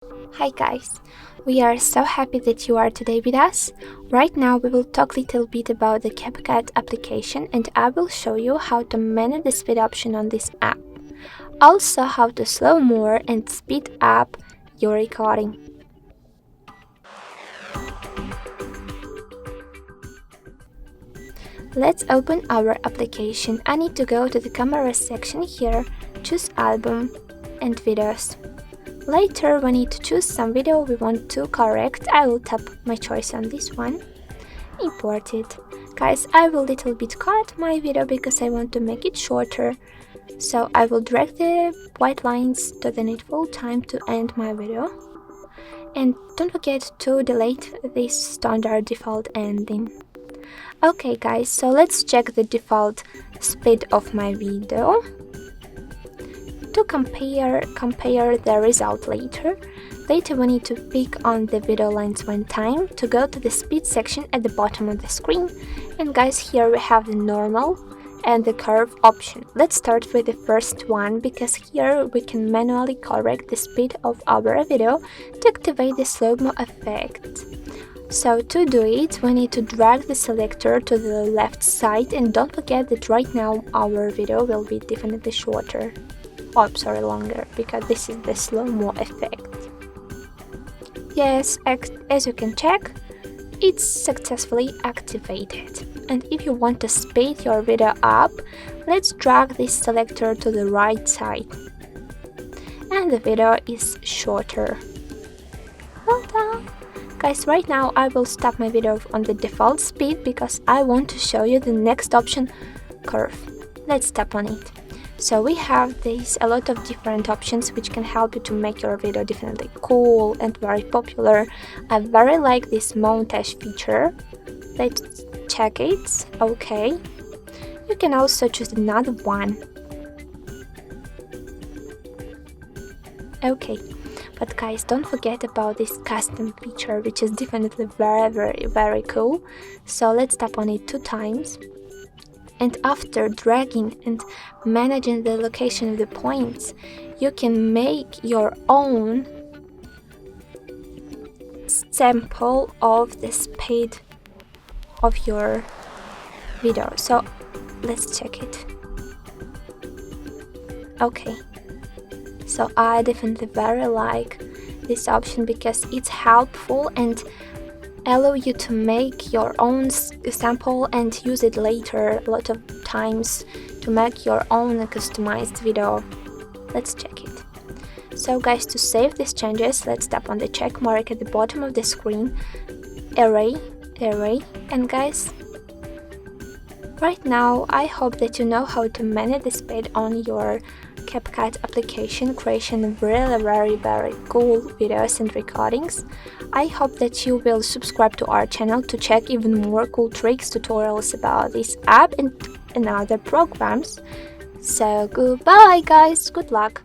Hi guys, we are so happy that you are today with us. Right now we will talk a little bit about the CapCut application and I will show you how to manage the speed option on this app. Also how to slow more and speed up your recording. Let's open our application. I need to go to the camera section here, choose album and videos. Later, we need to choose some video we want to correct. I will tap my choice on this one. Import it. Guys, I will little bit cut my video because I want to make it shorter. So I will drag the white lines to the needful time to end my video. And don't forget to delete this standard default ending. Okay guys, so let's check the default speed of my video. To compare the result later we need to pick on the video length one time to go to the speed section at the bottom of the screen. And guys, here we have the normal and the curve option. Let's start with the first one because here we can manually correct the speed of our video to activate the slow-mo effect. So to do it, we need to drag the selector to the left side and don't forget that right now our video will be definitely shorter. Oh, I'm sorry, longer, because this is the slow-mo effect. Yes, as you can check, it's successfully activated. And if you want to speed your video up, let's drag this selector to the right side. And the video is shorter. Well done! Guys, right now I will stop my video on the default speed because I want to show you the next option, curve. Let's tap on it. So we have a lot of different options which can help you to make your video definitely cool and very popular. I very like this montage feature. Let's check it. Okay. You can also choose another one. Okay. But guys, don't forget about this custom feature which is definitely very cool. So let's tap on it 2 times. And after dragging and managing the location of the points, you can make your own sample of the speed of your video. So let's check it. Okay. So I definitely very like this option because it's helpful and allow you to make your own sample and use it later a lot of times to make your own customized video. Let's check it. So guys, to save these changes, let's tap on the check mark at the bottom of the screen, array, and guys, right now I hope that you know how to manage the speed on your CapCut application, creation of very cool videos and recordings. I hope that you will subscribe to our channel to check even more cool tricks, tutorials about this app and other programs. So goodbye guys, good luck!